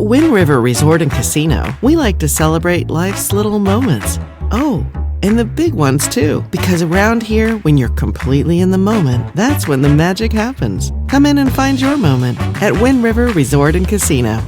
Wind River Resort and Casino, we like to celebrate life's little moments. Oh, and the big ones too, because around here, when you're completely in the moment, that's when the magic happens. Come in and find your moment at Wind River Resort and Casino.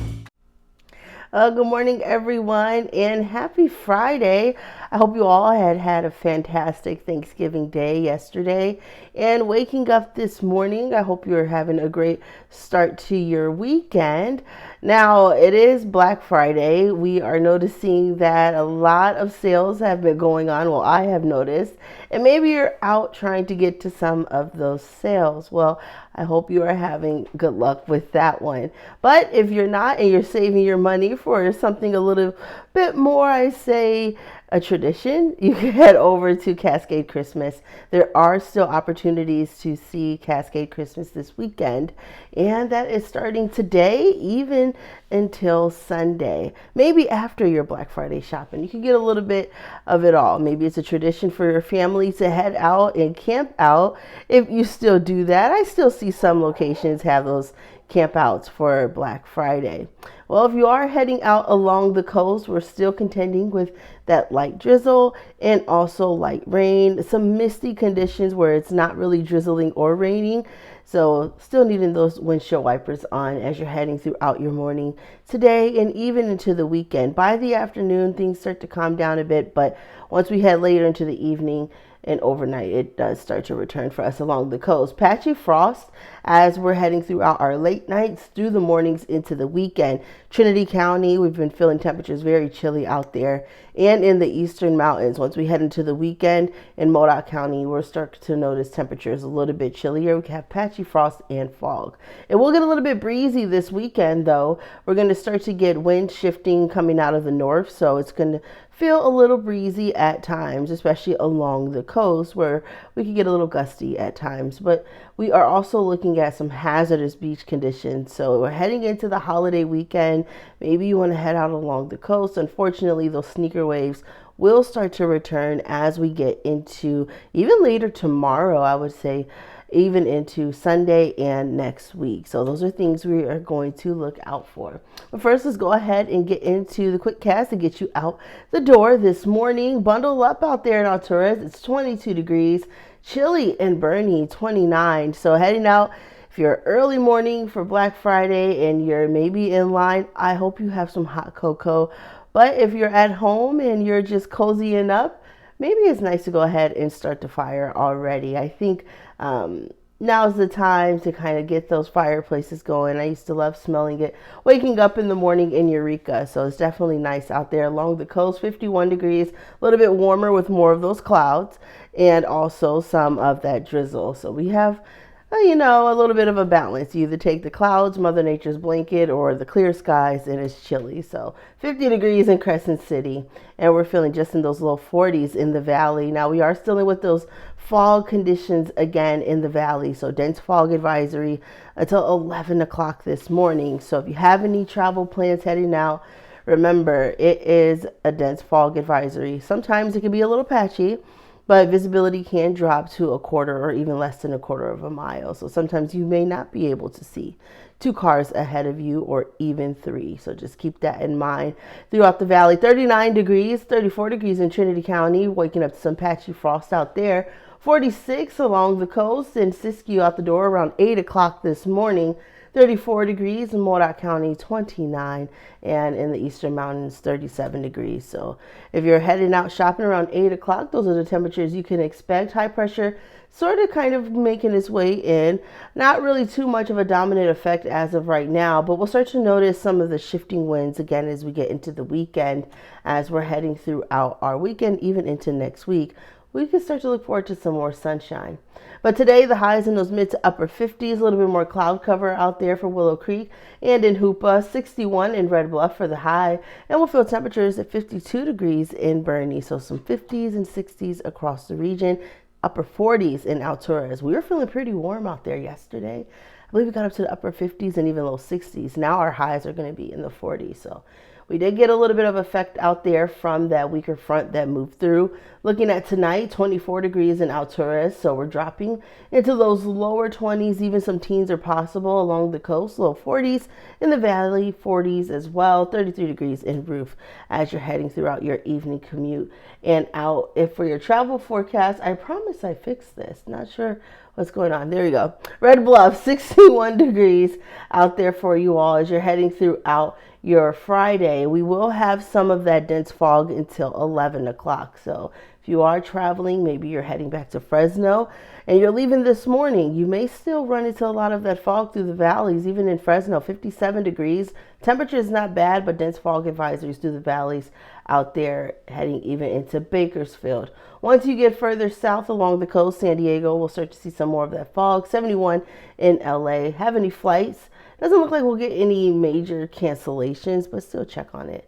Good morning, everyone, and happy Friday. I hope you all had a fantastic Thanksgiving day yesterday and waking up this morning. I hope you're having a great start to your weekend. Now, it is Black Friday. We are noticing that a lot of sales have been going on. Well, I have noticed, and maybe you're out trying to get to some of those sales. Well, I hope you are having good luck with that one. But if you're not and you're saving your money for something a little bit more, I say a tradition, you can head over to Cascade Christmas. There are still opportunities to see Cascade Christmas this weekend, and that is starting today, even until Sunday. Maybe after your Black Friday shopping, you can get a little bit of it all. Maybe it's a tradition for your family to head out and camp out. If you still do that, I still see some locations have those campouts for Black Friday. Well, if you are heading out along the coast, we're still contending with that light drizzle and also light rain, some misty conditions where it's not really drizzling or raining. So still needing those windshield wipers on as you're heading throughout your morning today and even into the weekend. By the afternoon, things start to calm down a bit, but once we head later into the evening and overnight, it does start to return for us along the coast. Patchy frost as we're heading throughout our late nights through the mornings into the weekend. Trinity County, we've been feeling temperatures very chilly out there, and in the eastern mountains. Once we head into the weekend in Modoc County, we're starting to notice temperatures a little bit chillier. We have patchy frost and fog. It will get a little bit breezy this weekend, though. We're going to start to get wind shifting coming out of the north, so it's going to feel a little breezy at times, especially along the coast where we can get a little gusty at times. But we are also looking at some hazardous beach conditions. So we're heading into the holiday weekend. Maybe you want to head out along the coast. Unfortunately, those sneaker waves will start to return as we get into even later tomorrow, I would say, even into Sunday and next week. So those are things we are going to look out for. But first, let's go ahead and get into the quick cast to get you out the door this morning. Bundle up out there in Aurora. It's 22 degrees, chilly and Bernie 29. So heading out, if you're early morning for Black Friday and you're maybe in line, I hope you have some hot cocoa. But if you're at home and you're just cozying up, maybe it's nice to go ahead and start the fire already. I think now's the time to kind of get those fireplaces going. I used to love smelling it, waking up in the morning in Eureka. So it's definitely nice out there along the coast. 51 degrees, a little bit warmer with more of those clouds and also some of that drizzle. So we have a little bit of a balance. You either take the clouds, Mother Nature's blanket, or the clear skies, and it's chilly. So 50 degrees in Crescent City, and we're feeling just in those low 40s in the valley. Now, we are still in with those fog conditions again in the valley. So dense fog advisory until 11 o'clock this morning. So if you have any travel plans heading out, remember, it is a dense fog advisory. Sometimes it can be a little patchy, but visibility can drop to a quarter or even less than a quarter of a mile. So sometimes you may not be able to see 2 cars ahead of you or even 3. So just keep that in mind throughout the valley. 39 degrees, 34 degrees in Trinity County, waking up to some patchy frost out there. 46 along the coast and Siskiyou out the door around 8 o'clock this morning. 34 degrees in Modoc County, 29, and in the eastern mountains, 37 degrees. So if you're heading out shopping around 8 o'clock, those are the temperatures you can expect. High pressure sort of kind of making its way in. Not really too much of a dominant effect as of right now, but we'll start to notice some of the shifting winds again as we get into the weekend, as we're heading throughout our weekend, even into next week. We can start to look forward to some more sunshine. But today, the highs in those mid to upper 50s, a little bit more cloud cover out there for Willow Creek and in Hoopa, 61 in Red Bluff for the high, and we'll feel temperatures at 52 degrees in Bernie. So some 50s and 60s across the region, upper 40s in Alturas. We were feeling pretty warm out there yesterday. I believe we got up to the upper 50s and even low 60s. Now our highs are going to be in the 40s. So We did get a little bit of effect out there from that weaker front that moved through. Looking at tonight, 24 degrees in Aurora, so we're dropping into those lower 20s. Even some teens are possible along the coast, low 40s in the valley, 40s as well, 33 degrees in Roof as you're heading throughout your evening commute and out. If for your travel forecast, I promise I fixed this. Not sure what's going on. There you go. Red Bluff, 61 degrees out there for you all as you're heading throughout your Friday. We will have some of that dense fog until 11 o'clock. So if you are traveling, maybe you're heading back to Fresno and you're leaving this morning, you may still run into a lot of that fog through the valleys, even in Fresno, 57 degrees. Temperature is not bad, but dense fog advisories through the valleys out there heading even into Bakersfield. Once you get further south along the coast, San Diego, we'll start to see some more of that fog. 71 in LA. Have any flights? Doesn't look like we'll get any major cancellations, but still check on it.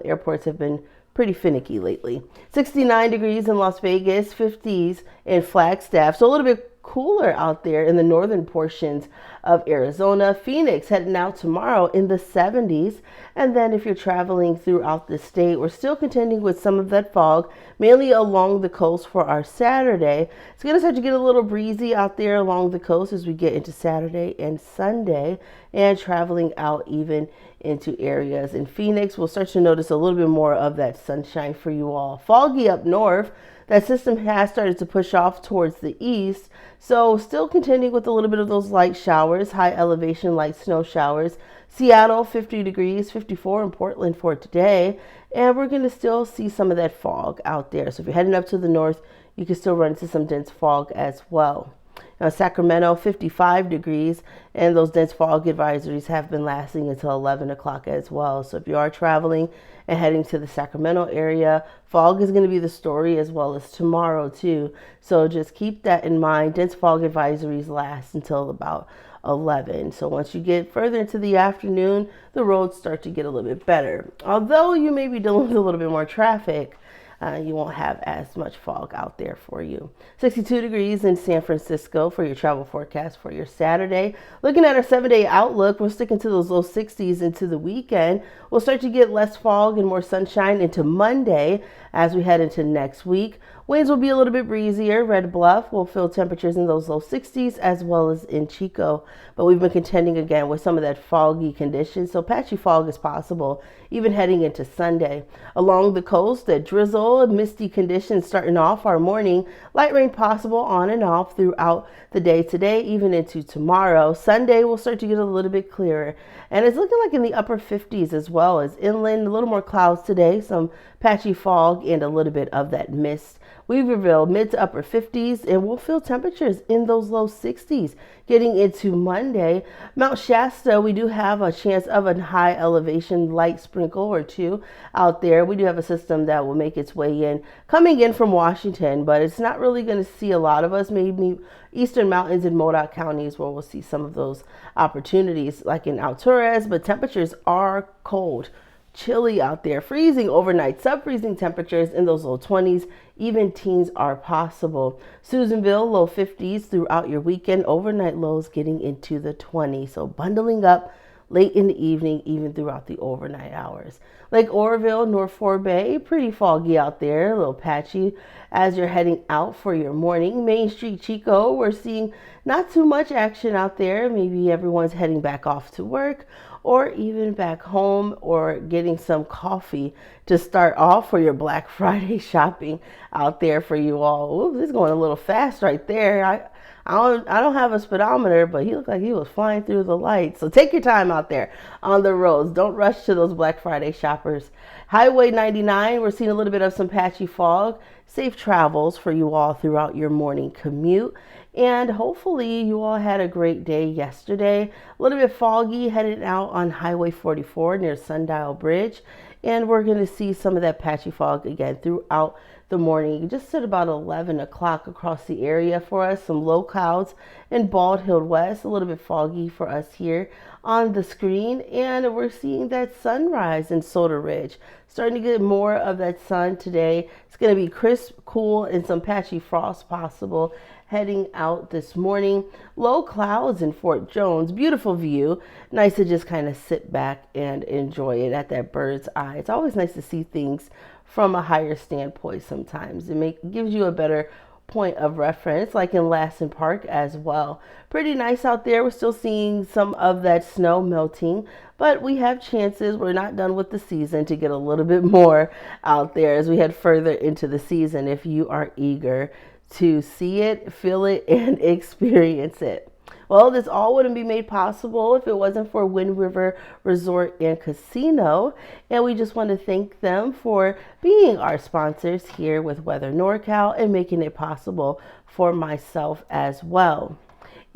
Airports have been pretty finicky lately. 69 degrees in Las Vegas, 50s in Flagstaff. So a little bit cooler out there in the northern portions of Arizona. Phoenix heading out tomorrow in the 70s. And then if you're traveling throughout the state, we're still contending with some of that fog, mainly along the coast for our Saturday. It's going to start to get a little breezy out there along the coast as we get into Saturday and Sunday, and traveling out even into areas in Phoenix. We'll start to notice a little bit more of that sunshine for you all. Foggy up north. That system has started to push off towards the east, so still contending with a little bit of those light showers, high elevation light snow showers. Seattle, 50 degrees, 54 in Portland for today, and we're going to still see some of that fog out there. So if you're heading up to the north, you can still run into some dense fog as well. Now, Sacramento, 55 degrees, and those dense fog advisories have been lasting until 11 o'clock as well. So if you are traveling and heading to the Sacramento area, fog is going to be the story as well as tomorrow too. So just keep that in mind. Dense fog advisories last until about 11. So once you get further into the afternoon, the roads start to get a little bit better. Although you may be dealing with a little bit more traffic, you won't have as much fog out there for you. 62 degrees in San Francisco for your travel forecast for your Saturday. Looking at our 7-day outlook, we're sticking to those low 60s into the weekend. We'll start to get less fog and more sunshine into Monday as we head into next week. Winds will be a little bit breezier. Red Bluff will feel temperatures in those low 60s as well as in Chico. But we've been contending again with some of that foggy conditions. So patchy fog is possible even heading into Sunday. Along the coast, that drizzle, misty conditions starting off our morning. Light rain possible on and off throughout the day today, even into tomorrow. Sunday will start to get a little bit clearer. And it's looking like in the upper 50s as well as inland. A little more clouds today, some patchy fog and a little bit of that mist. Weaverville, mid to upper 50s, and we'll feel temperatures in those low 60s getting into Monday. Mount Shasta, we do have a chance of a high elevation light sprinkle or two out there. We do have a system that will make its way in, coming in from Washington, but it's not really going to see a lot of us. Maybe eastern mountains and Modoc counties where we'll see some of those opportunities, like in Alturas, but temperatures are cold. Chilly out there, freezing overnight, sub-freezing temperatures in those low 20s, even teens are possible. Susanville, low 50s throughout your weekend, overnight lows getting into the 20s, so bundling up late in the evening, even throughout the overnight hours. Lake Oroville, North Fort Bay, pretty foggy out there, a little patchy as you're heading out for your morning. Main Street Chico, we're seeing not too much action out there. Maybe everyone's heading back off to work or even back home or getting some coffee to start off for your Black Friday shopping out there for you all. Ooh, this is going a little fast right there. I don't have a speedometer, but he looked like he was flying through the lights. So take your time out there on the roads. Don't rush to those Black Friday shoppers. Highway 99, we're seeing a little bit of some patchy fog. Safe travels for you all throughout your morning commute. And hopefully you all had a great day yesterday. A little bit foggy headed out on Highway 44 near Sundial Bridge. And we're going to see some of that patchy fog again throughout the morning, just at about 11 o'clock across the area for us. Some low clouds in Bald Hill West, a little bit foggy for us here on the screen. And we're seeing that sunrise in Soda Ridge. Starting to get more of that sun today. It's going to be crisp, cool, and some patchy frost possible heading out this morning. Low clouds in Fort Jones. Beautiful view. Nice to just kind of sit back and enjoy it at that bird's eye. It's always nice to see things from a higher standpoint sometimes. It gives you a better point of reference, like in Lassen Park as well. Pretty nice out there. We're still seeing some of that snow melting, but we have chances. We're not done with the season to get a little bit more out there as we head further into the season if you are eager to see it, feel it, and experience it. Well, this all wouldn't be made possible if it wasn't for Wind River Resort and Casino. And we just want to thank them for being our sponsors here with Weather NorCal and making it possible for myself as well.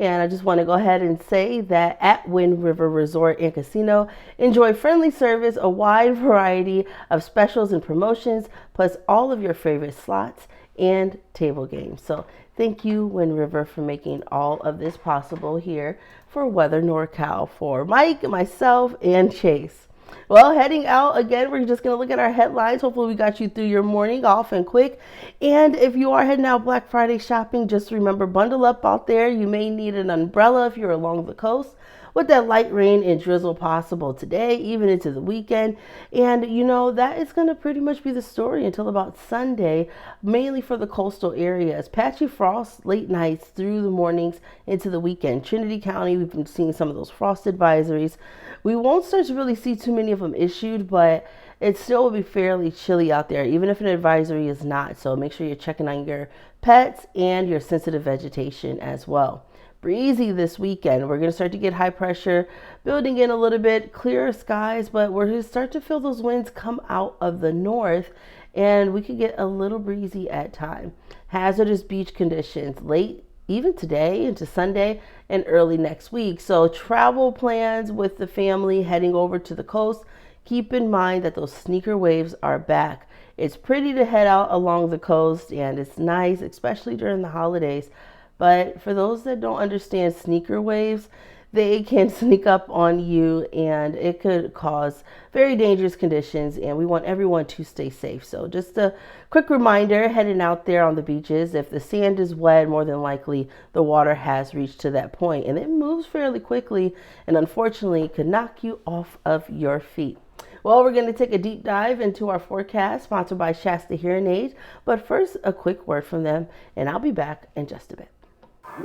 And I just want to go ahead and say that at Wind River Resort and Casino, enjoy friendly service, a wide variety of specials and promotions, plus all of your favorite slots and table games. So thank you, Wind River, for making all of this possible here for Weather NorCal for Mike, myself, and Chase. Well, heading out again, we're just going to look at our headlines. Hopefully we got you through your morning off and quick. And if you are heading out Black Friday shopping, just remember, bundle up out there. You may need an umbrella if you're along the coast, with that light rain and drizzle possible today, even into the weekend. And that is going to pretty much be the story until about Sunday, mainly for the coastal areas. Patchy frost late nights through the mornings into the weekend. Trinity County, we've been seeing some of those frost advisories. We won't start to really see too many of them issued, but it still will be fairly chilly out there, even if an advisory is not. So make sure you're checking on your pets and your sensitive vegetation as well. Breezy this weekend. We're going to start to get high pressure building in a little bit, clearer skies, but we're going to start to feel those winds come out of the north, and we could get a little breezy at time. Hazardous beach conditions late even today into Sunday and early next week. So travel plans with the family heading over to the coast, keep in mind that those sneaker waves are back. It's pretty to head out along the coast, and it's nice, especially during the holidays. But for those that don't understand sneaker waves, they can sneak up on you and it could cause very dangerous conditions, and we want everyone to stay safe. So just a quick reminder, heading out there on the beaches, if the sand is wet, more than likely the water has reached to that point, and it moves fairly quickly and unfortunately could knock you off of your feet. Well, we're going to take a deep dive into our forecast, sponsored by Shasta Hearing Aids. But first, a quick word from them, and I'll be back in just a bit.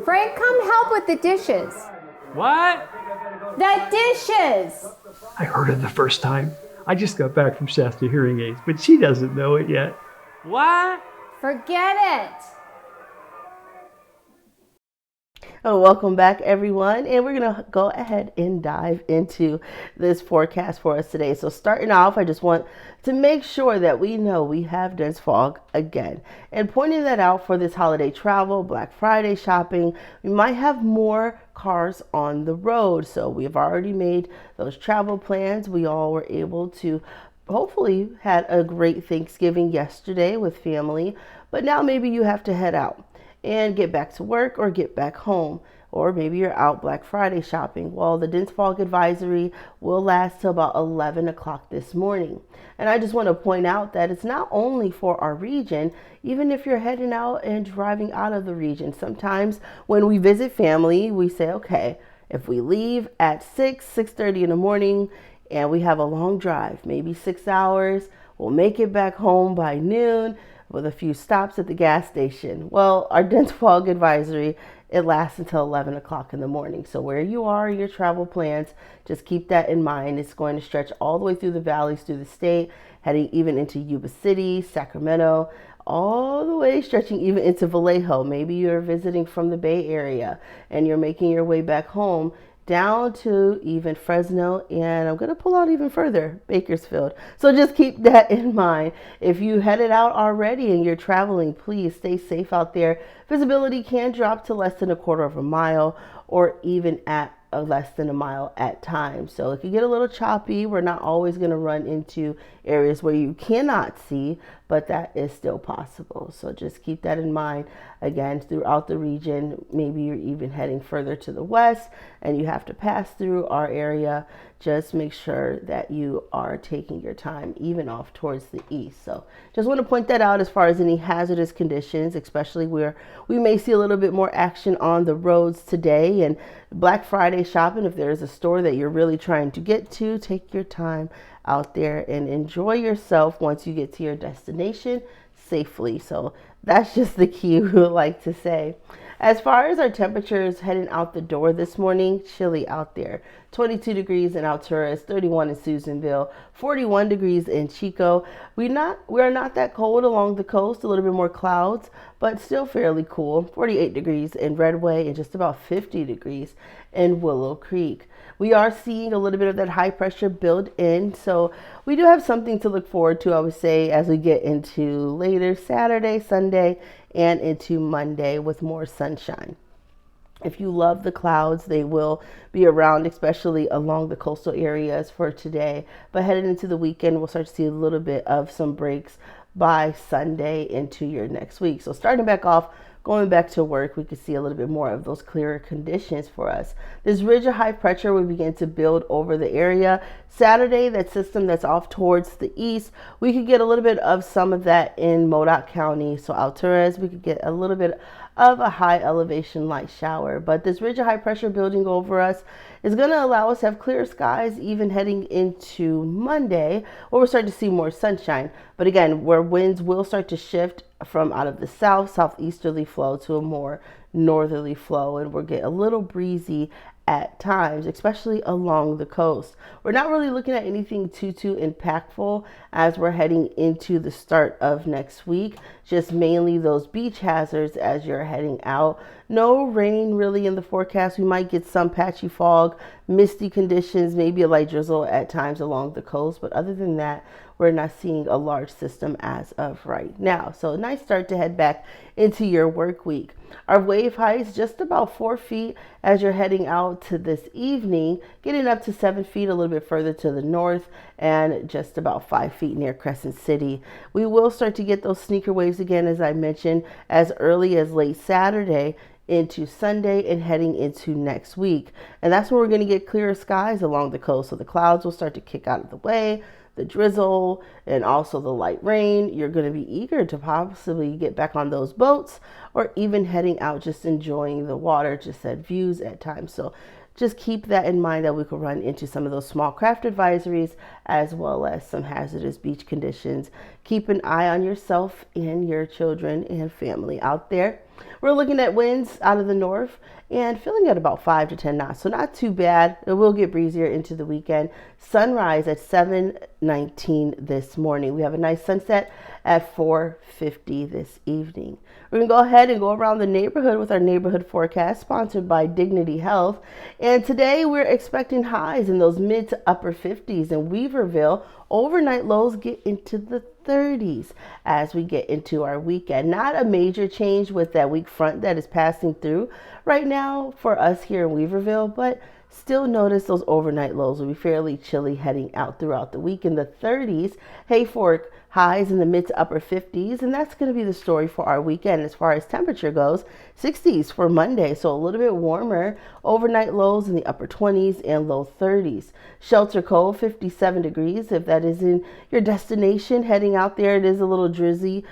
Frank, come help with the dishes. What? The dishes! I heard it the first time. I just got back from Shasta Hearing Aids, but she doesn't know it yet. What? Forget it. Oh, welcome back, everyone. And we're going to go ahead and dive into this forecast for us today. So starting off, I just want to make sure that we know we have dense fog again. And pointing that out for this holiday travel, Black Friday shopping, we might have more cars on the road. So we've already made those travel plans. We all were able to hopefully had a great Thanksgiving yesterday with family, but now maybe you have to head out and get back to work or get back home, or maybe you're out Black Friday shopping. Well, the dense fog advisory will last till about 11 o'clock this morning. And I just want to point out that it's not only for our region, even if you're heading out and driving out of the region. Sometimes when we visit family, we say, okay, if we leave at 6:30 in the morning and we have a long drive, maybe 6 hours, we'll make it back home by noon, with a few stops at the gas station. Well, our dense fog advisory, it lasts until 11 o'clock in the morning. So where you are in your travel plans, just keep that in mind. It's going to stretch all the way through the valleys, through the state, heading even into Yuba City, Sacramento, all the way stretching even into Vallejo. Maybe you're visiting from the Bay Area and you're making your way back home, down to even Fresno, and I'm going to pull out even further, Bakersfield. So just keep that in mind. If you headed out already and you're traveling, please stay safe out there. Visibility can drop to less than a quarter of a mile, or even at less than a mile at times. So it can get a little choppy. We're not always going to run into areas where you cannot see, but that is still possible. So just keep that in mind. Again, throughout the region, maybe you're even heading further to the west and you have to pass through our area. Just make sure that you are taking your time, even off towards the east. So just want to point that out as far as any hazardous conditions, especially where we may see a little bit more action on the roads today. And Black Friday shopping, if there's a store that you're really trying to get to, take your time out there and enjoy yourself once you get to your destination safely. So that's just the key we would like to say. As far as our temperatures heading out the door this morning, chilly out there. 22 degrees in Altura, 31 in Susanville, 41 degrees in Chico. We are not that cold along the coast, a little bit more clouds, but still fairly cool. 48 degrees in Redway and just about 50 degrees in Willow Creek. We are seeing a little bit of that high pressure build in, so we do have something to look forward to, I would say, as we get into later Saturday, Sunday, and into Monday with more sunshine. If you love the clouds, they will be around, especially along the coastal areas for today. But heading into the weekend, we'll start to see a little bit of some breaks by Sunday into your next week. So starting back off, going back to work, we could see a little bit more of those clearer conditions for us. This ridge of high pressure will begin to build over the area. Saturday, that system that's off towards the east, we could get a little bit of some of that in Modoc County. So Alturas, we could get a little bit of a high elevation light shower. But this ridge of high pressure building over us is going to allow us to have clear skies even heading into Monday, where we'll start to see more sunshine. But again, where winds will start to shift from out of the southeasterly flow to a more northerly flow, and we'll get a little breezy at times, especially along the coast. We're not really looking at anything too impactful as we're heading into the start of next week, just mainly those beach hazards as you're heading out. No rain really in the forecast. We might get some patchy fog, misty conditions, maybe a light drizzle at times along the coast, but other than that, we're not seeing a large system as of right now. So a nice start to head back into your work week. Our wave height is just about 4 feet as you're heading out to this evening, getting up to 7 feet a little bit further to the north and just about 5 feet near Crescent City. We will start to get those sneaker waves again, as I mentioned, as early as late Saturday into Sunday and heading into next week. And that's where we're going to get clearer skies along the coast. So the clouds will start to kick out of the way, the drizzle, and also the light rain. You're going to be eager to possibly get back on those boats or even heading out, just enjoying the water, just at views at times. So just keep that in mind that we could run into some of those small craft advisories as well as some hazardous beach conditions. Keep an eye on yourself and your children and family out there. We're looking at winds out of the north and feeling at about 5 to 10 knots. So not too bad. It will get breezier into the weekend. Sunrise at 7:19 this morning. We have a nice sunset at 4:50 this evening. We're going to go ahead and go around the neighborhood with our neighborhood forecast sponsored by Dignity Health. And today we're expecting highs in those mid to upper 50s in Weaverville. Overnight lows get into the 30s as we get into our weekend. Not a major change with that weak front that is passing through right now for us here in Weaverville, but still notice those overnight lows will be fairly chilly heading out throughout the week in the 30s. Hayfork highs in the mid to upper 50s, and that's going to be the story for our weekend as far as temperature goes. 60s for Monday, so a little bit warmer. Overnight lows in the upper 20s and low 30s. Shelter Cove, 57 degrees. If that is in your destination, heading out there, it is a little drizzly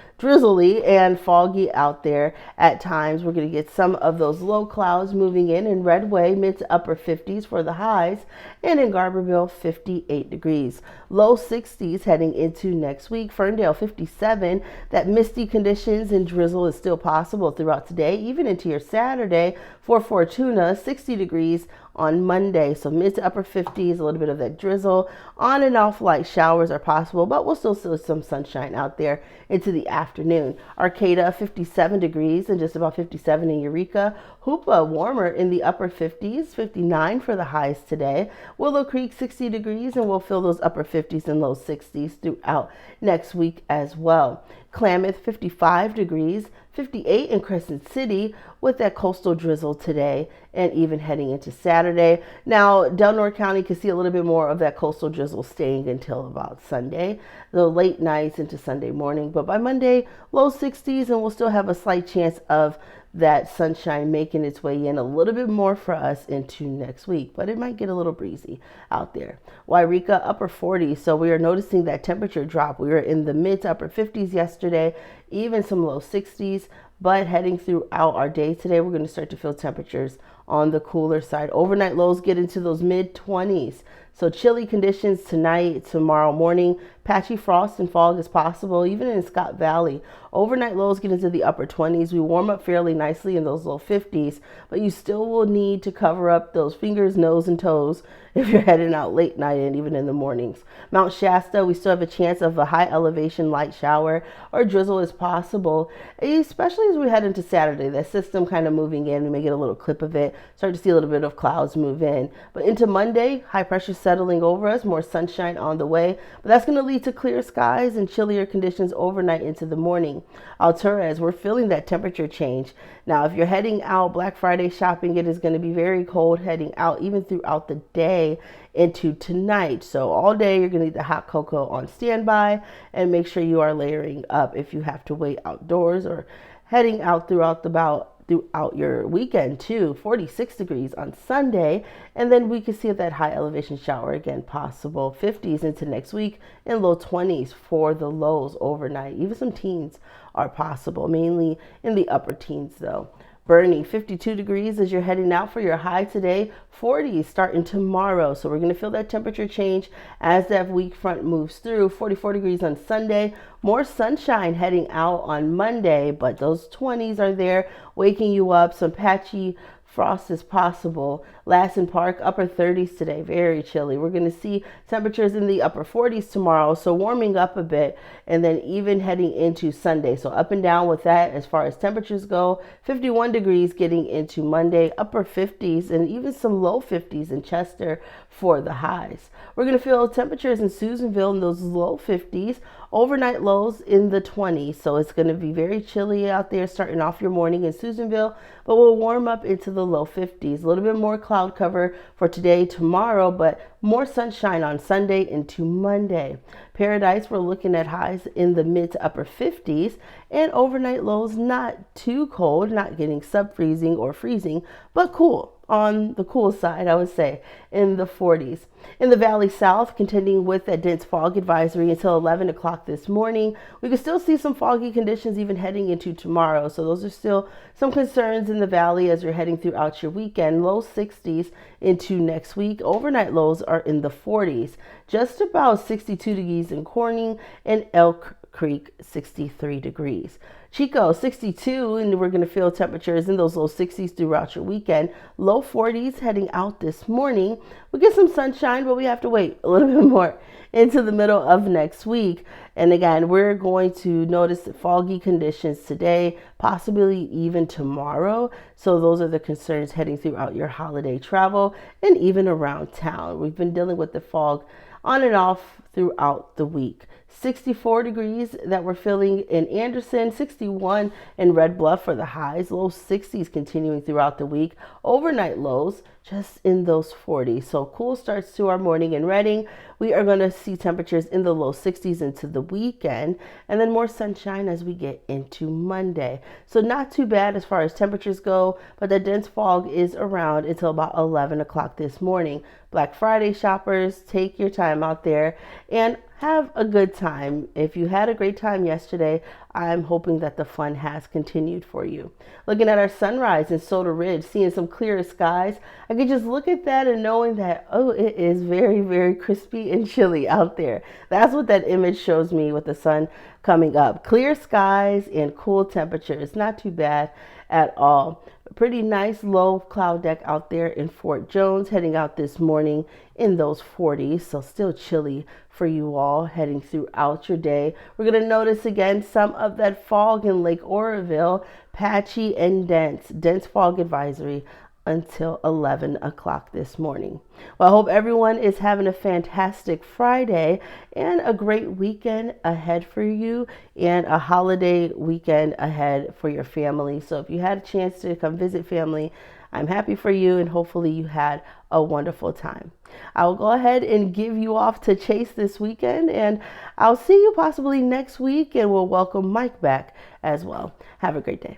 and foggy out there at times. We're going to get some of those low clouds moving in Redway, mid to upper 50s for the highs, and in Garberville, 58 degrees. Low 60s heading into next week. Ferndale, 57. That misty conditions and drizzle is still possible throughout today, even into your Saturday. For Fortuna, 60 degrees on Monday, so mid to upper 50s, a little bit of that drizzle. On and off light showers are possible, but we'll still see some sunshine out there into the afternoon. Arcata, 57 degrees and just about 57 in Eureka. Hoopa, warmer in the upper 50s, 59 for the highs today. Willow Creek, 60 degrees, and we'll feel those upper 50s and low 60s throughout next week as well. Klamath 55 degrees, 58 in Crescent City with that coastal drizzle today and even heading into Saturday. Now, Delaware County can see a little bit more of that coastal drizzle staying until about Sunday, the late nights into Sunday morning. But by Monday, low 60s, and we'll still have a slight chance of that sunshine making its way in a little bit more for us into next week, but it might get a little breezy out there. Wairika, upper 40s, so we are noticing that temperature drop. We were in the mid to upper 50s yesterday, even some low 60s, but heading throughout our day today, we're going to start to feel temperatures on the cooler side. Overnight lows get into those mid 20s. So chilly conditions tonight, tomorrow morning. Patchy frost and fog is possible, even in Scott Valley. Overnight lows get into the upper 20s. We warm up fairly nicely in those low 50s, but you still will need to cover up those fingers, nose, and toes if you're heading out late night and even in the mornings. Mount Shasta, we still have a chance of a high elevation light shower or drizzle is possible, especially as we head into Saturday. That system kind of moving in. We may get a little clip of it, start to see a little bit of clouds move in. But into Monday, high pressure settling over us, more sunshine on the way, but that's going to lead to clear skies and chillier conditions overnight into the morning. Alturas, we're feeling that temperature change. Now, if you're heading out Black Friday shopping, it is going to be very cold heading out even throughout the day into tonight. So all day you're going to need the hot cocoa on standby, and make sure you are layering up if you have to wait outdoors or heading out throughout your weekend too. 46 degrees on Sunday, and then we can see that high elevation shower again possible. 50s into next week and low 20s for the lows overnight. Even some teens are possible, mainly in the upper teens though. Bernie, 52 degrees as you're heading out for your high today. 40s starting tomorrow. So we're going to feel that temperature change as that weak front moves through. 44 degrees on Sunday. More sunshine heading out on Monday, but those 20s are there waking you up. Some patchy frost is possible. Lassen Park, upper 30s today, very chilly. We're going to see temperatures in the upper 40s tomorrow, so warming up a bit, and then even heading into Sunday. So up and down with that as far as temperatures go. 51 degrees getting into Monday, upper 50s, and even some low 50s in Chester for the highs. We're going to feel temperatures in Susanville in those low 50s, overnight lows in the 20s. So it's going to be very chilly out there starting off your morning in Susanville, but we'll warm up into the low 50s. A little bit more cloud cover for today, tomorrow, but more sunshine on Sunday into Monday. Paradise, we're looking at highs in the mid to upper 50s, and overnight lows not too cold, not getting sub-freezing or freezing, but cool. On the cool side, I would say, in the 40s. In the Valley South, contending with that dense fog advisory until 11 o'clock this morning. We can still see some foggy conditions even heading into tomorrow. So those are still some concerns in the valley as you're heading throughout your weekend. Low 60s into next week. Overnight lows are in the 40s. Just about 62 degrees in Corning, and Elk Creek 63 degrees. Chico 62, and we're going to feel temperatures in those low 60s throughout your weekend. Low 40s heading out this morning. We get some sunshine, but we have to wait a little bit more into the middle of next week. And again, we're going to notice foggy conditions today, possibly even tomorrow. So those are the concerns heading throughout your holiday travel and even around town. We've been dealing with the fog on and off throughout the week. 64 degrees that we're feeling in Anderson, 61 in Red Bluff for the highs, low 60s continuing throughout the week. Overnight lows just in those 40s. So cool starts to our morning in Redding. We are going to see temperatures in the low 60s into the weekend, and then more sunshine as we get into Monday. So not too bad as far as temperatures go, but the dense fog is around until about 11 o'clock this morning. Black Friday shoppers, take your time out there and have a good time. If you had a great time yesterday, I'm hoping that the fun has continued for you. Looking at our sunrise in Soda Ridge, seeing some clearer skies, I could just look at that and knowing that, oh, it is very, very crispy and chilly out there. That's what that image shows me with the sun coming up. Clear skies and cool temperatures. Not too bad at all. A pretty nice low cloud deck out there in Fort Jones, heading out this morning in those 40s. So still chilly for you all heading throughout your day. We're going to notice again some of that fog in Lake Oroville, patchy and dense fog advisory until 11 o'clock this morning. Well, I hope everyone is having a fantastic Friday and a great weekend ahead for you, and a holiday weekend ahead for your family. So if you had a chance to come visit family, I'm happy for you, and hopefully you had a wonderful time. I will go ahead and give you off to Chase this weekend, and I'll see you possibly next week, and we'll welcome Mike back as well. Have a great day.